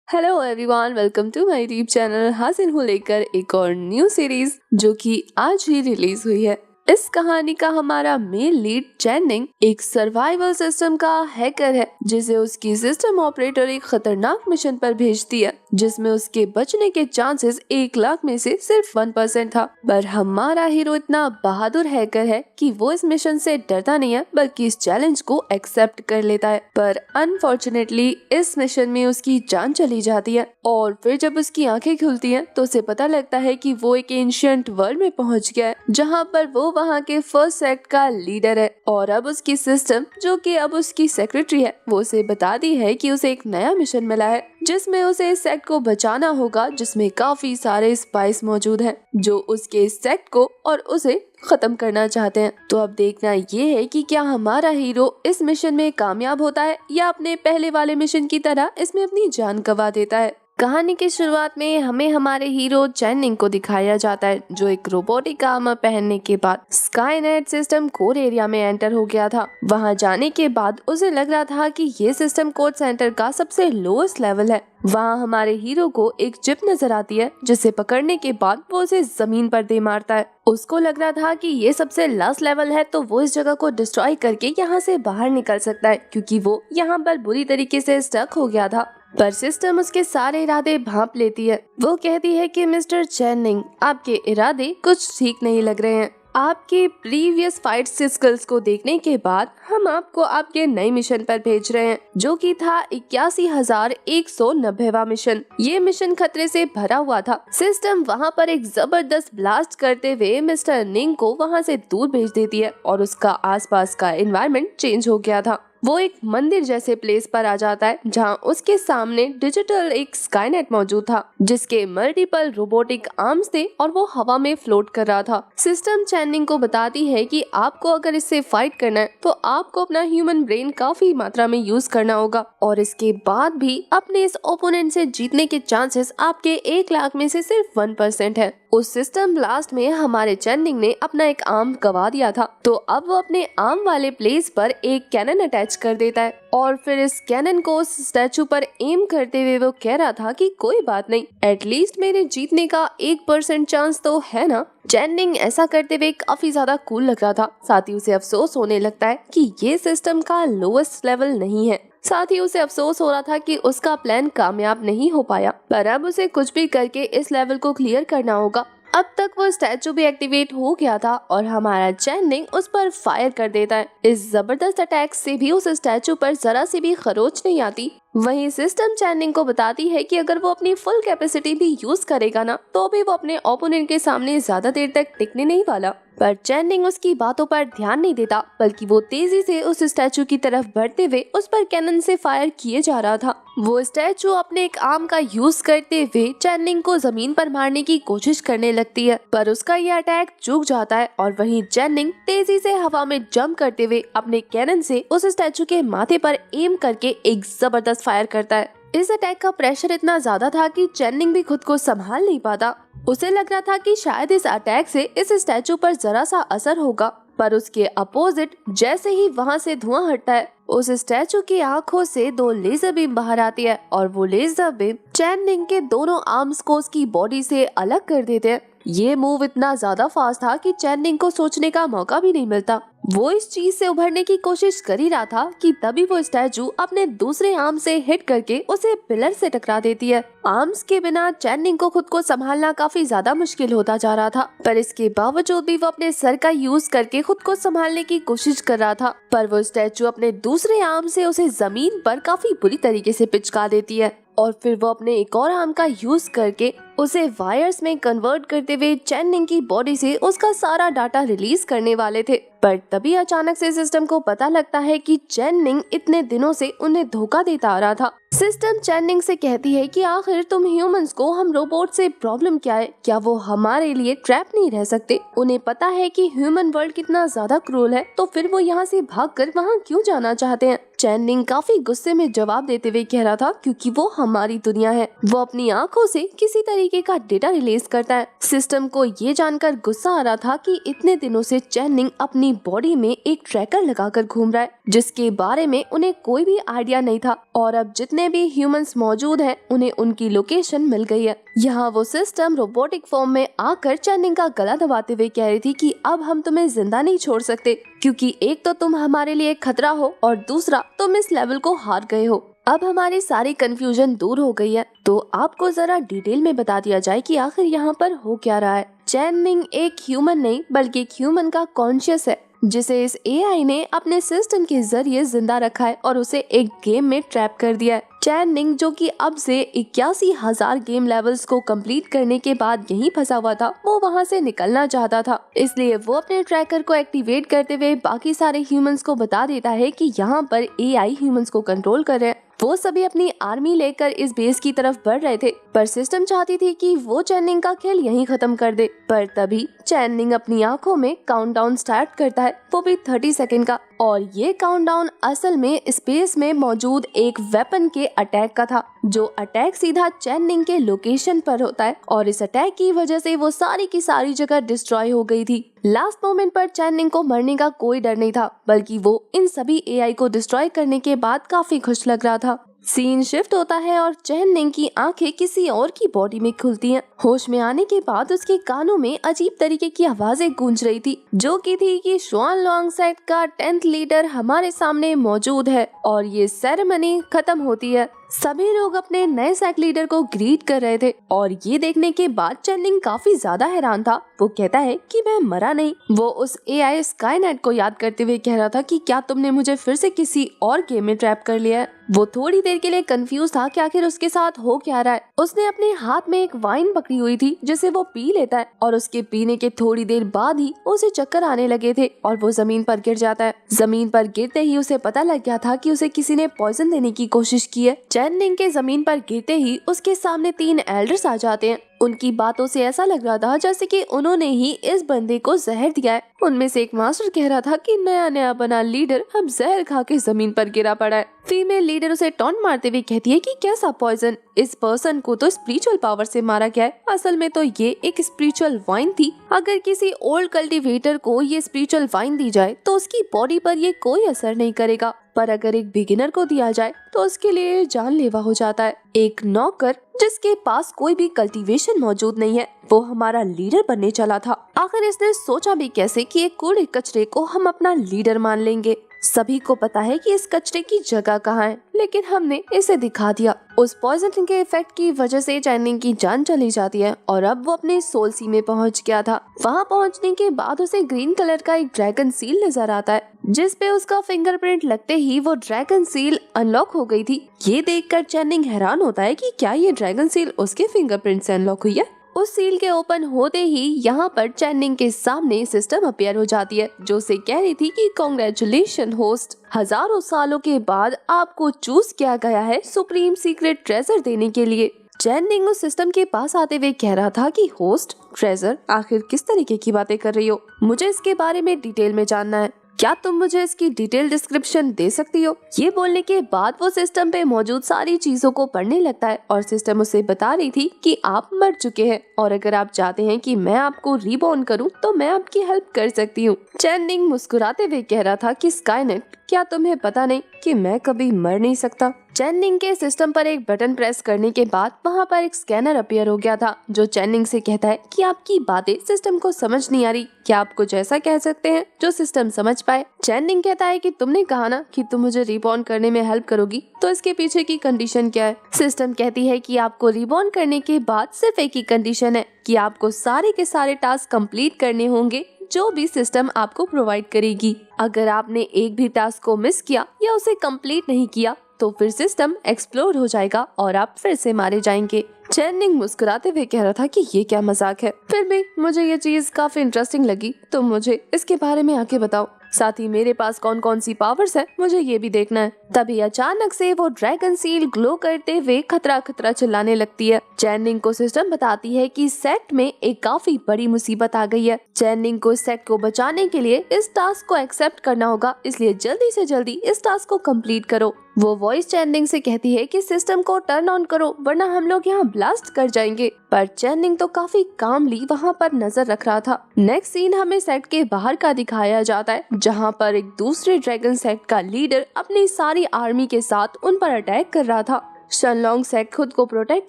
Hello everyone, welcome to my YouTube channel. हाजिर हूँ लेकर एक और न्यू सीरीज जो कि आज ही रिलीज हुई है। इस कहानी का हमारा मेन लीड चैनिंग एक सर्वाइवल सिस्टम का हैकर है जिसे उसकी सिस्टम ऑपरेटर एक खतरनाक मिशन पर भेजती है जिसमें उसके बचने के चांसेस 1 लाख में से सिर्फ 1% था। पर हमारा हीरो इतना बहादुर हैकर है कि वो इस मिशन से डरता नहीं है बल्कि इस चैलेंज को एक्सेप्ट कर लेता है। पर अनफॉर्चुनेटली इस मिशन में उसकी जान चली जाती है और फिर जब उसकी आंखें खुलती हैं तो उसे पता लगता है कि वो एक एंशिएंट वर्ल्ड में पहुंच गया है जहां पर वो वहां के फर्स्ट सेक्ट का लीडर है। और अब उसकी सिस्टम जो कि अब उसकी सेक्रेटरी है वो उसे बताती है कि उसे एक नया मिशन मिला है जिसमें उसे इस सेक्ट को बचाना होगा जिसमें काफी सारे स्पाइस मौजूद हैं जो उसके इस सेक्ट को और उसे खत्म करना चाहते हैं। तो अब देखना ये है कि क्या हमारा हीरो इस मिशन में कामयाब होता है या अपने पहले वाले मिशन की तरह इसमें अपनी जान गंवा देता है। कहानी की शुरुआत में हमें हमारे हीरो चैनिंग को दिखाया जाता है जो एक रोबोटिक आर्मर पहनने के बाद स्काईनेट सिस्टम कोर एरिया में एंटर हो गया था। वहां जाने के बाद उसे लग रहा था कि ये सिस्टम कोड सेंटर का सबसे लोएस्ट लेवल है। वहाँ हमारे हीरो को एक चिप नजर आती है जिसे पकड़ने के बाद वो उसे जमीन पर दे मारता है। उसको लग रहा था कि ये सबसे लास्ट लेवल है तो वो इस जगह को डिस्ट्रॉय करके यहाँ से बाहर निकल सकता है क्योंकि वो यहाँ पर बुरी तरीके से स्टक हो गया था। पर सिस्टम उसके सारे इरादे भांप लेती है। वो कहती है कि मिस्टर चैनिंग, आपके इरादे कुछ ठीक नहीं लग रहे हैं। आपके प्रीवियस फाइट स्किल्स को देखने के बाद हम आपको आपके नए मिशन पर भेज रहे हैं जो कि था 81,190वां मिशन। ये मिशन खतरे से भरा हुआ था। सिस्टम वहां पर एक जबरदस्त ब्लास्ट करते हुए मिस्टर निंग को वहां से दूर भेज देती है और उसका आसपास का एनवायरनमेंट चेंज हो गया था। वो एक मंदिर जैसे प्लेस पर आ जाता है जहां उसके सामने डिजिटल एक स्काईनेट मौजूद था जिसके मल्टीपल रोबोटिक आर्म्स थे और वो हवा में फ्लोट कर रहा था। सिस्टम चैनिंग को बताती है कि आपको अगर इससे फाइट करना है तो आपको अपना ह्यूमन ब्रेन काफी मात्रा में यूज करना होगा और इसके बाद भी अपने इस ओपोनेंट से जीतने के चांसेस आपके 1 लाख में से सिर्फ 1% है। उस सिस्टम ब्लास्ट में हमारे चैनिंग ने अपना एक आर्म गवा दिया था तो अब वो अपने आर्म वाले प्लेस पर एक कैनन अटैच कर देता है और फिर इस कैनन को उस स्टैचू पर एम करते हुए वो कह रहा था कि कोई बात नहीं, एटलीस्ट मेरे जीतने का 1% चांस तो है ना। चैनिंग ऐसा करते हुए काफी ज्यादा कूल लग रहा था। साथ ही उसे अफसोस होने लगता है कि ये सिस्टम का लोएस्ट लेवल नहीं है। साथ ही उसे अफसोस हो रहा था कि उसका प्लान कामयाब नहीं हो पाया पर अब उसे कुछ भी करके इस लेवल को क्लियर करना होगा। अब तक वो स्टैचू भी एक्टिवेट हो गया था और हमारा चैनिंग उस पर फायर कर देता है। इस जबरदस्त अटैक से भी उस स्टैचू पर जरा सी भी खरोच नहीं आती। वहीं सिस्टम चैनिंग को बताती है कि अगर वो अपनी फुल कैपेसिटी भी यूज करेगा ना तो भी वो अपने ओपोनेंट के सामने ज्यादा देर तक टिकने नहीं वाला। पर चैनिंग उसकी बातों पर ध्यान नहीं देता बल्कि वो तेजी से उस स्टैचू की तरफ बढ़ते हुए उस पर कैनन से फायर किए जा रहा था। वो स्टैचू अपने एक आर्म का यूज करते हुए चैनिंग को जमीन पर मारने की कोशिश करने लगती है पर उसका यह अटैक चूक जाता है और वहीं चैनिंग तेजी से हवा में जंप करते हुए अपने कैनन से उस स्टैचू के माथे पर एम करके एक जबरदस्त फायर करता है। इस अटैक का प्रेशर इतना ज्यादा था कि चैनिंग भी खुद को संभाल नहीं पाता। उसे लग रहा था कि शायद इस अटैक से इस स्टैचू पर जरा सा असर होगा पर उसके अपोजिट जैसे ही वहां से धुआं हटता है उस स्टैचू की आंखों से 2 लेजर बीम बाहर आती है और वो लेजर बीम चैनिंग के दोनों आर्म्स को उसकी बॉडी से अलग कर देते हैं। ये मूव इतना ज्यादा फास्ट था कि चैनिंग को सोचने का मौका भी नहीं मिलता। वो इस चीज से उभरने की कोशिश कर ही रहा था कि तभी वो स्टैचू अपने दूसरे आर्म से हिट करके उसे पिलर से टकरा देती है। आर्म्स के बिना चैनिंग को खुद को संभालना काफी ज्यादा मुश्किल होता जा रहा था पर इसके बावजूद भी वो अपने सर का यूज करके खुद को संभालने की कोशिश कर रहा था पर वो स्टैचू अपने दूसरे आर्म से उसे जमीन पर काफी बुरी तरीके से पिचका देती है और फिर वो अपने एक और आर्म का यूज करके उसे वायर्स में कन्वर्ट करते हुए चैनिंग की बॉडी से उसका सारा डाटा रिलीज करने वाले थे। पर तभी अचानक से सिस्टम को पता लगता है कि चैनिंग इतने दिनों से उन्हें धोखा देता आ रहा था। सिस्टम चैनिंग से कहती है कि आखिर तुम ह्यूमंस को हम रोबोट से प्रॉब्लम क्या है, क्या वो हमारे लिए ट्रैप नहीं रह सकते? उन्हें पता है कि ह्यूमन वर्ल्ड कितना ज्यादा क्रूर है तो फिर वो यहाँ से भागकर वहाँ क्यों जाना चाहते हैं? चैनिंग काफी गुस्से में जवाब देते हुए कह रहा था क्योंकि वो हमारी दुनिया है। वो अपनी आंखों से किसी तरीके का डेटा रिलीज करता है। सिस्टम को ये जानकर गुस्सा आ रहा था कि इतने दिनों से चैनिंग अपनी बॉडी में एक ट्रैकर लगाकर घूम रहा है जिसके बारे में उन्हें कोई भी आइडिया नहीं था और अब जितने जितने भी ह्यूमंस मौजूद हैं उन्हें उनकी लोकेशन मिल गई है। यहाँ वो सिस्टम रोबोटिक फॉर्म में आकर चैनिंग का गला दबाते हुए कह रही थी कि अब हम तुम्हें जिंदा नहीं छोड़ सकते, क्योंकि एक तो तुम हमारे लिए खतरा हो और दूसरा तुम इस लेवल को हार गए हो। अब हमारी सारी कंफ्यूजन दूर हो गई है, तो आपको जरा डिटेल में बता दिया जाए कि आखिर यहाँ पर हो क्या रहा है। चैनिंग एक ह्यूमन नहीं बल्कि एक ह्यूमन का कॉन्शियस है, जिसे इस एआई ने अपने सिस्टम के जरिए जिंदा रखा है और उसे एक गेम में ट्रैप कर दिया है। चैनिंग, जो कि अब से 81,000 गेम लेवल्स को कंप्लीट करने के बाद यहीं फंसा हुआ था, वो वहां से निकलना चाहता था। इसलिए वो अपने ट्रैकर को एक्टिवेट करते हुए बाकी सारे ह्यूमंस को बता देता है कि यहाँ पर एआई ह्यूमंस को कंट्रोल कर रहे हैं। वो सभी अपनी आर्मी लेकर इस बेस की तरफ बढ़ रहे थे, पर सिस्टम चाहती थी कि वो चैनिंग का खेल यहीं खत्म कर दे। पर तभी चैनिंग अपनी आंखों में काउंटडाउन स्टार्ट करता है, वो भी 30 सेकंड का। और ये काउंटडाउन असल में स्पेस में मौजूद एक वेपन के अटैक का था, जो अटैक सीधा चैनिंग के लोकेशन पर होता है और इस अटैक की वजह से वो सारी की सारी जगह डिस्ट्रॉय हो गई थी। लास्ट मोमेंट पर चैनिंग को मरने का कोई डर नहीं था, बल्कि वो इन सभी एआई को डिस्ट्रॉय करने के बाद काफी खुश लग रहा था। सीन शिफ्ट होता है और चैनिंग की आंखें किसी और की बॉडी में खुलती हैं। होश में आने के बाद उसके कानों में अजीब तरीके की आवाजें गूंज रही थी, जो की थी कि शुआन लोंगसेट का 10th लीडर हमारे सामने मौजूद है और ये सेरेमनी खत्म होती है। सभी लोग अपने नए सेट लीडर को ग्रीट कर रहे थे और ये देखने के बाद चैनिंग काफी ज्यादा हैरान था। वो कहता है कि मैं मरा नहीं। वो उस एआई स्काईनेट को याद करते हुए कह रहा था कि क्या तुमने मुझे फिर से किसी और गेम में ट्रैप कर लिया है। वो थोड़ी देर के लिए कंफ्यूज था कि आखिर उसके साथ हो क्या रहा है। उसने अपने हाथ में एक वाइन पकड़ी हुई थी जिसे वो पी लेता है और उसके पीने के थोड़ी देर बाद ही उसे चक्कर आने लगे थे और वो जमीन पर गिर जाता है। जमीन पर गिरते ही उसे पता लग गया था कि उसे किसी ने पॉइजन देने की कोशिश की है। चैनिंग के जमीन पर गिरते ही उसके सामने 3 एल्डर्स आ जाते हैं। उनकी बातों से ऐसा लग रहा था जैसे कि उन्होंने ही इस बंदे को जहर दिया है। उनमें से एक मास्टर कह रहा था कि नया नया बना लीडर अब जहर खा के जमीन पर गिरा पड़ा है। फीमेल लीडर उसे टॉन्ट मारते हुए कहती है कि कैसा पॉइजन, इस पर्सन को तो स्पिरिचुअल पावर से मारा गया है। असल में तो ये एक स्पिरिचुअल वाइन थी। अगर किसी ओल्ड कल्टीवेटर को ये स्पिरिचुअल वाइन दी जाए तो उसकी बॉडी पर ये कोई असर नहीं करेगा, पर अगर एक बिगिनर को दिया जाए तो उसके लिए जानलेवा हो जाता है। एक नौकर जिसके पास कोई भी कल्टीवेशन मौजूद नहीं है, वो हमारा लीडर बनने चला था। आखिर इसने सोचा भी कैसे कि एक कूड़े कचरे को हम अपना लीडर मान लेंगे। सभी को पता है कि इस कचरे की जगह कहाँ है, लेकिन हमने इसे दिखा दिया। उस पॉइजन के इफेक्ट की वजह से चैनिंग की जान चली जाती है और अब वो अपने सोल सी में पहुंच गया था। वहां पहुंचने के बाद उसे ग्रीन कलर का एक ड्रैगन सील नजर आता है, जिस पे उसका फिंगरप्रिंट लगते ही वो ड्रैगन सील अनलॉक हो गई थी। ये देखकर चैनिंग हैरान होता है कि क्या ये ड्रैगन सील उसके फिंगरप्रिंट से अनलॉक हुई है। उस सील के ओपन होते ही यहाँ पर चैनिंग के सामने सिस्टम अपीयर हो जाती है, जो उसे कह रही थी कि कांग्रेचुलेशन होस्ट, हजारों सालों के बाद आपको चूज किया गया है सुप्रीम सीक्रेट ट्रेजर देने के लिए। चैनिंग उस सिस्टम के पास आते हुए कह रहा था कि होस्ट, ट्रेजर, आखिर किस तरीके की बातें कर रही हो? मुझे इसके बारे में डिटेल में जानना है। क्या तुम मुझे इसकी डिटेल डिस्क्रिप्शन दे सकती हो? ये बोलने के बाद वो सिस्टम पे मौजूद सारी चीजों को पढ़ने लगता है और सिस्टम उसे बता रही थी कि आप मर चुके हैं और अगर आप चाहते हैं कि मैं आपको रीबॉर्न करूं तो मैं आपकी हेल्प कर सकती हूँ। चैनिंग मुस्कुराते हुए कह रहा था कि स्काईनेट, क्या तुम्हें पता नहीं कि मैं कभी मर नहीं सकता? चैनिंग के सिस्टम पर एक बटन प्रेस करने के बाद वहाँ पर एक स्कैनर अपीयर हो गया था, जो चैनिंग से कहता है कि आपकी बातें सिस्टम को समझ नहीं आ रही, क्या आप कुछ ऐसा कह सकते हैं जो सिस्टम समझ पाए? चैनिंग कहता है कि तुमने कहा ना कि तुम मुझे रिबॉर्न करने में हेल्प करोगी, तो इसके पीछे की कंडीशन क्या है? सिस्टम कहती है कि आपको रिबॉर्न करने के बाद सिर्फ एक ही कंडीशन है कि आपको सारे के सारे टास्क कंप्लीट करने होंगे जो भी सिस्टम आपको प्रोवाइड करेगी। अगर आपने एक भी टास्क को मिस किया या उसे कंप्लीट नहीं किया तो फिर सिस्टम एक्सप्लोड हो जाएगा और आप फिर से मारे जाएंगे। चैनिंग मुस्कुराते हुए कह रहा था कि ये क्या मजाक है, फिर भी मुझे ये चीज काफी इंटरेस्टिंग लगी, तो मुझे इसके बारे में आके बताओ। साथ ही मेरे पास कौन कौन सी पावर्स है, मुझे ये भी देखना है। तभी अचानक से वो ड्रैगन सील ग्लो करते हुए खतरा खतरा चिल्लाने लगती है। चैनिंग को सिस्टम बताती है कि सेट में एक काफी बड़ी मुसीबत आ गई है। चैनिंग को सेट को बचाने के लिए इस टास्क को एक्सेप्ट करना होगा, इसलिए जल्दी से जल्दी इस टास्क को कंप्लीट करो। वो वॉइस चैनिंग से कहती है कि सिस्टम को टर्न ऑन करो वरना हम लोग यहाँ ब्लास्ट कर जाएंगे, पर चैनिंग तो काफी कामली वहाँ पर नजर रख रहा था। नेक्स्ट सीन हमें सेट के बाहर का दिखाया जाता है, जहाँ पर एक दूसरे ड्रैगन सेट का लीडर अपनी सारी सारी आर्मी के साथ उन पर अटैक कर रहा था। शनलोंग सेक्ट खुद को प्रोटेक्ट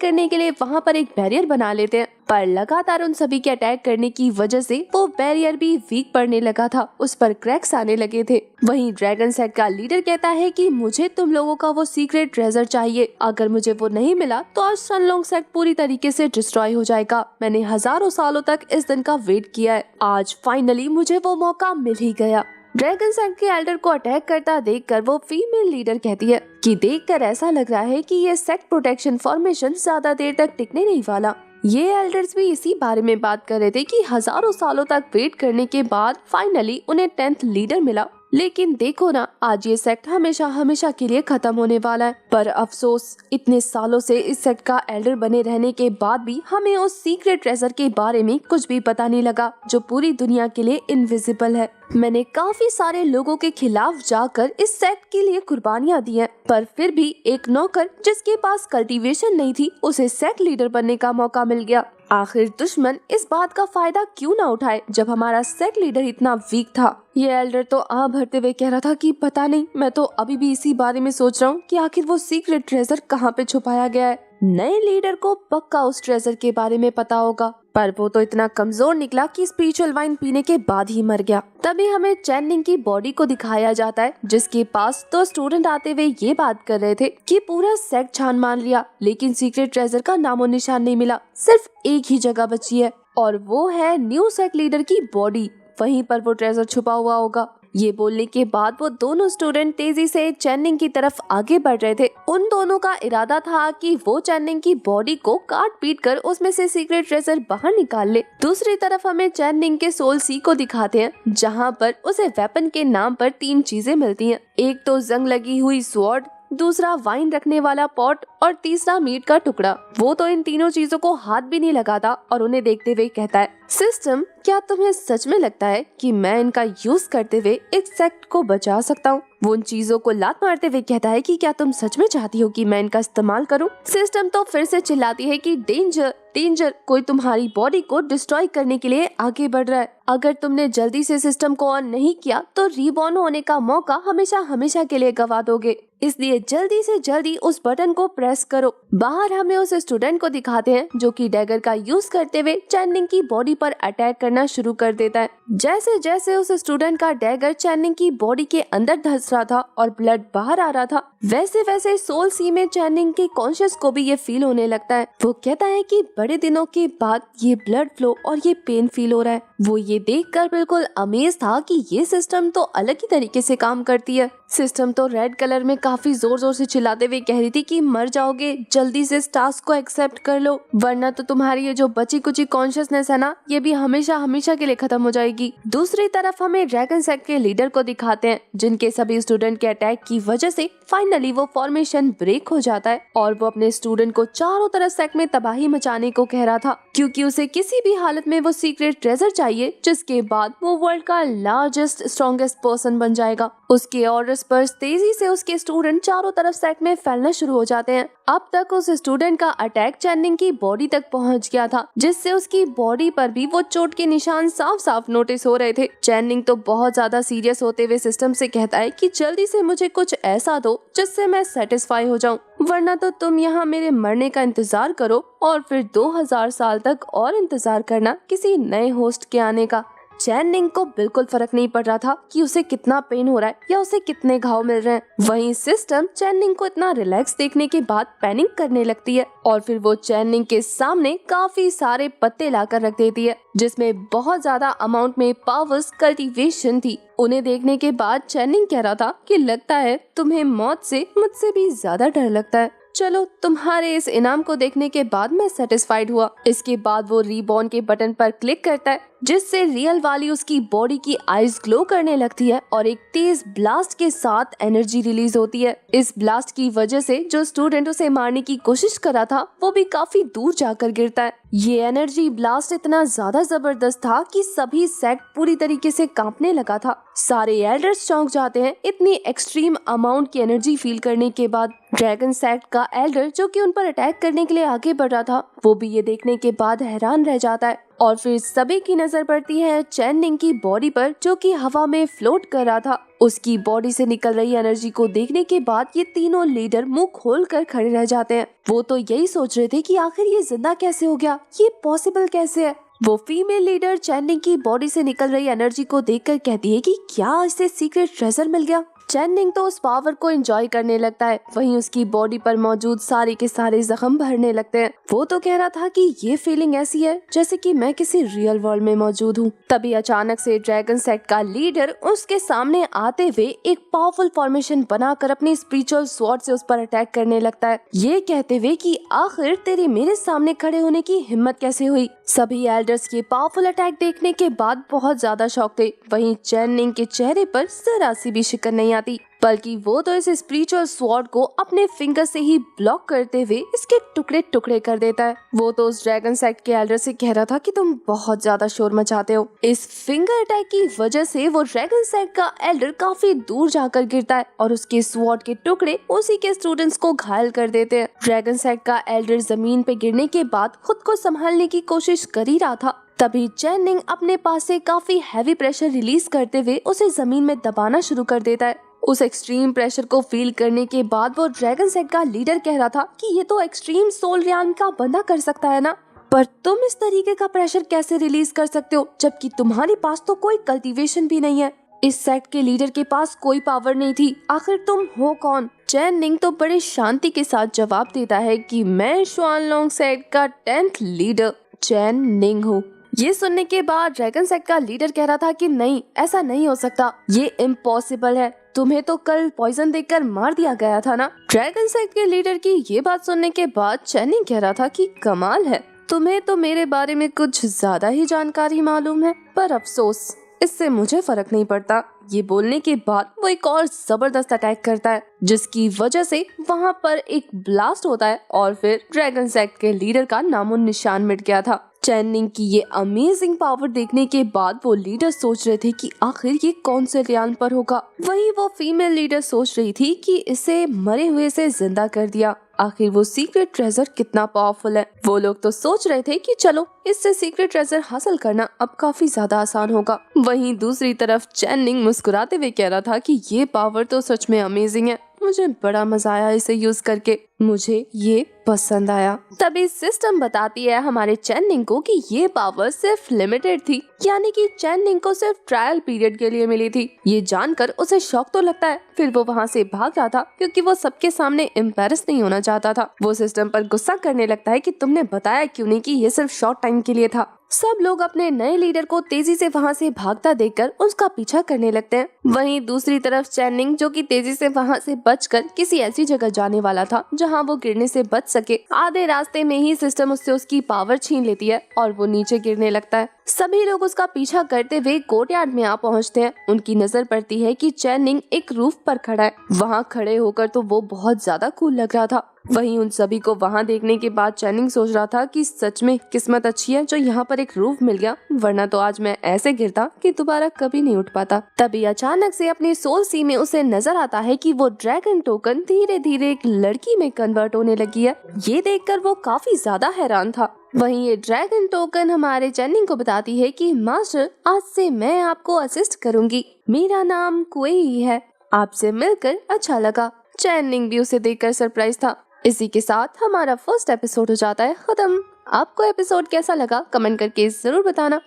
करने के लिए वहाँ पर एक बैरियर बना लेते हैं, पर लगातार उन सभी के अटैक करने की वजह से वो बैरियर भी वीक पड़ने लगा था, उस पर क्रैक्स आने लगे थे। वहीं ड्रैगन सेक्ट का लीडर कहता है कि मुझे तुम लोगों का वो सीक्रेट ट्रेजर चाहिए, अगर मुझे वो नहीं मिला तो आज शनलोंग सेक्ट पूरी तरीके से डिस्ट्रॉय हो जाएगा। मैंने हजारों सालों तक इस दिन का वेट किया है, आज फाइनली मुझे वो मौका मिल ही गया। ड्रैगन सेक्ट के एल्डर को अटैक करता देखकर वो फीमेल लीडर कहती है कि देखकर ऐसा लग रहा है कि ये सेक्ट प्रोटेक्शन फॉर्मेशन ज्यादा देर तक टिकने नहीं वाला। ये एल्डर्स भी इसी बारे में बात कर रहे थे कि हजारों सालों तक वेट करने के बाद फाइनली उन्हें 10th लीडर मिला। लेकिन देखो ना, आज ये सेक्ट हमेशा हमेशा के लिए खत्म होने वाला है। पर अफसोस, इतने सालों से इस सेक्ट का एल्डर बने रहने के बाद भी हमें उस सीक्रेट ट्रेजर के बारे में कुछ भी पता नहीं लगा, जो पूरी दुनिया के लिए इनविजिबल है। मैंने काफी सारे लोगों के खिलाफ जाकर इस सेक्ट के लिए कुर्बानियां दी हैं, पर फिर भी एक नौकर जिसके पास कल्टीवेशन नहीं थी, उसे सेक्ट लीडर बनने का मौका मिल गया। आखिर दुश्मन इस बात का फायदा क्यों ना उठाए जब हमारा सेक्ट लीडर इतना वीक था। ये एल्डर तो आ भरते हुए कह रहा था कि पता नहीं, मैं तो अभी भी इसी बारे में सोच रहा हूँ कि आखिर वो सीक्रेट ट्रेजर कहाँ पे छुपाया गया है। नए लीडर को पक्का उस ट्रेजर के बारे में पता होगा, पर वो तो इतना कमजोर निकला कि स्पिरिचुअल वाइन पीने के बाद ही मर गया। तभी हमें चैनिंग की बॉडी को दिखाया जाता है, जिसके पास तो स्टूडेंट आते हुए ये बात कर रहे थे कि पूरा सेक्ट छान मान लिया, लेकिन सीक्रेट ट्रेजर का नामो निशान नहीं मिला। सिर्फ एक ही जगह बची है और वो है न्यू सेक्ट लीडर की बॉडी, वहीं पर वो ट्रेजर छुपा हुआ होगा। ये बोलने के बाद वो दोनों स्टूडेंट तेजी से चैनिंग की तरफ आगे बढ़ रहे थे। उन दोनों का इरादा था कि वो चैनिंग की बॉडी को काट पीट कर उसमें से सीक्रेट ट्रेजर बाहर निकाल ले। दूसरी तरफ हमें चैनिंग के सोल सी को दिखाते हैं, जहाँ पर उसे वेपन के नाम पर 3 चीजें मिलती हैं। एक तो जंग लगी हुई स्वॉर्ड, दूसरा वाइन रखने वाला पॉट और तीसरा मीट का टुकड़ा। वो तो इन तीनों चीजों को हाथ भी नहीं लगाता और उन्हें देखते हुए कहता है, सिस्टम, क्या तुम्हें सच में लगता है कि मैं इनका यूज करते हुए एक सेक्ट को बचा सकता हूँ? वो उन चीजों को लात मारते हुए कहता है कि क्या तुम सच में चाहती हो कि मैं इनका इस्तेमाल करूं? सिस्टम तो फिर से चिल्लाती है कि डेंजर डेंजर, कोई तुम्हारी बॉडी को डिस्ट्रॉय करने के लिए आगे बढ़ रहा है। अगर तुमने जल्दी से सिस्टम को ऑन नहीं किया तो रीबॉर्न होने का मौका हमेशा हमेशा के लिए गवा दोगे, इसलिए जल्दी से जल्दी उस बटन को प्रेस करो। बाहर हमें उस स्टूडेंट को दिखाते हैं जो कि डैगर का यूज करते हुए चैनिंग की बॉडी पर अटैक करना शुरू कर देता है। जैसे जैसे उस स्टूडेंट का डैगर चैनिंग की बॉडी के अंदर धंस रहा था और ब्लड बाहर आ रहा था, वैसे वैसे सोल सी में चैनिंग के कॉन्शियस को भी ये फील होने लगता है। वो कहता है कि बड़े दिनों के बाद ये ब्लड फ्लो और ये पेन फील हो रहा है। वो ये देखकर बिल्कुल अमेज था कि ये सिस्टम तो अलग ही तरीके से काम करती है। सिस्टम तो रेड कलर में काफी जोर जोर से चिल्लाते हुए कह रही थी कि मर जाओगे, जल्दी से इस टास्क को एक्सेप्ट कर लो, वरना तो तुम्हारी ये जो बची कुची कॉन्शियसनेस है ना, ये भी हमेशा हमेशा के लिए खत्म हो जाएगी। दूसरी तरफ हमें ड्रैगन सेक्ट के लीडर को दिखाते हैं, जिनके सभी स्टूडेंट के अटैक की वजह से फाइनली वो फॉर्मेशन ब्रेक हो जाता है और वो अपने स्टूडेंट को चारों तरफ सेक्ट में तबाही मचाने को कह रहा था, क्योंकि उसे किसी भी हालत में वो सीक्रेट ट्रेजर चाहिए, जिसके बाद वो वर्ल्ड का लार्जेस्ट स्ट्रॉन्गेस्ट पर्सन बन जाएगा। उसके ऑर्डर्स पर तेजी से उसके स्टूडेंट चारों तरफ सेक्ट में फैलना शुरू हो जाते हैं। अब तक उस स्टूडेंट का अटैक चैनिंग की बॉडी तक पहुंच गया था, जिससे उसकी बॉडी पर भी वो चोट के निशान साफ साफ नोटिस हो रहे थे। चैनिंग तो बहुत ज्यादा सीरियस होते हुए सिस्टम से कहता है कि जल्दी से मुझे कुछ ऐसा दो जिससे मैं सेटिस्फाई हो जाऊं, वरना तो तुम यहाँ मेरे मरने का इंतजार करो और फिर 2000 साल तक और इंतजार करना किसी नए होस्ट के आने का। चैनिंग को बिल्कुल फर्क नहीं पड़ रहा था कि उसे कितना पेन हो रहा है या उसे कितने घाव मिल रहे हैं। वहीं सिस्टम चैनिंग को इतना रिलैक्स देखने के बाद पैनिक करने लगती है और फिर वो चैनिंग के सामने काफी सारे पत्ते लाकर रख देती है, जिसमें बहुत ज्यादा अमाउंट में पावर्स कल्टीवेशन थी। उन्हें देखने के बाद चैनिंग कह रहा था कि लगता है तुम्हें मौत से मुझसे भी ज्यादा डर लगता है। चलो, तुम्हारे इस इनाम को देखने के बाद मैं सेटिस्फाइड हुआ। इसके बाद वो रीबॉर्न के बटन पर क्लिक करता है, जिससे रियल वाली उसकी बॉडी की आईज ग्लो करने लगती है और एक तेज ब्लास्ट के साथ एनर्जी रिलीज होती है। इस ब्लास्ट की वजह से जो स्टूडेंट उसे मारने की कोशिश कर रहा था वो भी काफी दूर जाकर गिरता है। ये एनर्जी ब्लास्ट इतना ज्यादा जबरदस्त था कि सभी सेक्ट पूरी तरीके से कांपने लगा था। सारे एल्डर्स चौंक जाते हैं इतनी एक्सट्रीम अमाउंट की एनर्जी फील करने के बाद। ड्रैगन सेक्ट का एल्डर जो कि उन पर अटैक करने के लिए आगे बढ़ रहा था, वो भी ये देखने के बाद हैरान रह जाता है और फिर सभी की नजर पड़ती है चैनिंग की बॉडी पर, जो कि हवा में फ्लोट कर रहा था। उसकी बॉडी से निकल रही एनर्जी को देखने के बाद ये तीनों लीडर मुंह खोल कर खड़े रह जाते हैं। वो तो यही सोच रहे थे कि आखिर ये जिंदा कैसे हो गया, ये पॉसिबल कैसे है। वो फीमेल लीडर चैनिंग की बॉडी से निकल रही एनर्जी को देखकर कहती है कि क्या इसे सीक्रेट ट्रेजर मिल गया। चैनिंग तो उस पावर को एंजॉय करने लगता है, वहीं उसकी बॉडी पर मौजूद सारे के सारे जख्म भरने लगते हैं। वो तो कह रहा था कि ये फीलिंग ऐसी है जैसे कि मैं किसी रियल वर्ल्ड में मौजूद हूँ। तभी अचानक से ड्रैगन सेट का लीडर उसके सामने आते हुए एक पावरफुल फॉर्मेशन बनाकर अपनी स्पिरिचुअल स्वॉर्ड से उस पर अटैक करने लगता है, ये कहते हुए कि आखिर तेरे मेरे सामने खड़े होने की हिम्मत कैसे हुई। सभी एल्डर्स के पावरफुल अटैक देखने के बाद बहुत ज्यादा शॉक थे। वहीं चैनिंग के चेहरे पर जरा सी भी शिकन नहीं आती, बल्कि वो तो इस स्पिरिचुअल स्वॉर्ड को अपने फिंगर से ही ब्लॉक करते हुए इसके टुकड़े टुकड़े कर देता है। वो तो उस ड्रैगन सेट के एल्डर से कह रहा था कि तुम बहुत ज्यादा शोर मचाते हो। इस फिंगर अटैक की वजह से वो ड्रैगन सेट का एल्डर काफी दूर जाकर गिरता है और उसके स्वॉर्ड के टुकड़े उसी के स्टूडेंट्स को घायल कर देते हैं। ड्रैगन सेट का एल्डर जमीन पे गिरने के बाद खुद को संभालने की कोशिश कर ही रहा था, तभी चैनिंग अपने पास से काफी हैवी प्रेशर रिलीज करते हुए उसे जमीन में दबाना शुरू कर देता है। उस एक्सट्रीम प्रेशर को फील करने के बाद वो ड्रैगन सेट का लीडर कह रहा था कि ये तो एक्सट्रीम सोल रियान का बंदा कर सकता है ना, पर तुम इस तरीके का प्रेशर कैसे रिलीज कर सकते हो जबकि तुम्हारे पास तो कोई कल्टीवेशन भी नहीं है। इस सेट के लीडर के पास कोई पावर नहीं थी, आखिर तुम हो कौन। चैनिंग तो बड़े शांति के साथ जवाब देता है कि मैं शुआनलोंग सेट का 10th लीडर चैनिंग हूँ। ये सुनने के बाद ड्रैगन सेट का लीडर कह रहा था कि नहीं, ऐसा नहीं हो सकता, ये इम्पॉसिबल है, तुम्हें तो कल पॉइजन देकर मार दिया गया था ना। ड्रैगन सेट के लीडर की ये बात सुनने के बाद चैनिंग कह रहा था कि कमाल है, तुम्हें तो मेरे बारे में कुछ ज्यादा ही जानकारी मालूम है, पर अफसोस इससे मुझे फर्क नहीं पड़ता। ये बोलने के बाद वो एक और जबरदस्त अटैक करता है, जिसकी वजह से वहाँ पर एक ब्लास्ट होता है और फिर ड्रैगन सेट के लीडर का नामो निशान मिट गया था। चैनिंग की ये अमेजिंग पावर देखने के बाद वो लीडर सोच रहे थे कि आखिर ये कौन से रियान पर होगा। वहीं वो फीमेल लीडर सोच रही थी कि इसे मरे हुए से जिंदा कर दिया, आखिर वो सीक्रेट ट्रेजर कितना पावरफुल है। वो लोग तो सोच रहे थे कि चलो इससे सीक्रेट ट्रेजर हासिल करना अब काफी ज्यादा आसान होगा। वहीं दूसरी तरफ चैनिंग मुस्कुराते हुए कह रहा था कि ये पावर तो सच में अमेजिंग है, मुझे बड़ा मजा आया इसे यूज करके, मुझे ये पसंद आया। तभी सिस्टम बताती है हमारे चैनिंग को कि ये पावर सिर्फ लिमिटेड थी, यानी कि चैनिंग को सिर्फ ट्रायल पीरियड के लिए मिली थी। ये जानकर उसे शौक तो लगता है, फिर वो वहाँ से भाग रहा था क्योंकि वो सबके सामने एम्बैरस नहीं होना चाहता था। वो सिस्टम पर गुस्सा करने लगता है कि तुमने बताया क्यों नहीं कि ये सिर्फ शॉर्ट टाइम के लिए था। सब लोग अपने नए लीडर को तेजी से वहाँ से भागता देखकर उसका पीछा करने लगते हैं। वहीं दूसरी तरफ चैनिंग, जो कि तेजी से वहाँ से बचकर किसी ऐसी जगह जाने वाला था जहाँ वो गिरने से बच सके, आधे रास्ते में ही सिस्टम उससे उसकी पावर छीन लेती है और वो नीचे गिरने लगता है। सभी लोग उसका पीछा करते हुए कोर्टयार्ड में आ पहुँचते हैं। उनकी नजर पड़ती है कि चैनिंग एक रूफ पर खड़ा है। वहाँ खड़े होकर तो वो बहुत ज्यादा कूल लग रहा था। वहीं उन सभी को वहां देखने के बाद चैनिंग सोच रहा था कि सच में किस्मत अच्छी है जो यहाँ पर एक रूफ मिल गया, वरना तो आज मैं ऐसे गिरता कि दोबारा कभी नहीं उठ पाता। तभी अचानक से अपने सोल सी में उसे नजर आता है कि वो ड्रैगन टोकन धीरे धीरे एक लड़की में कन्वर्ट होने लगी है। ये देखकर वो काफी ज्यादा हैरान था। वहीं ये ड्रैगन टोकन हमारे चैनिंग को बताती है कि मास्टर, आज से मैं आपको असिस्ट करूंगी, मेरा नाम कुएई है, आपसे मिलकर अच्छा लगा। चैनिंग भी उसे देखकर सरप्राइज था। इसी के साथ हमारा फर्स्ट एपिसोड हो जाता है खत्म। आपको एपिसोड कैसा लगा कमेंट करके जरूर बताना।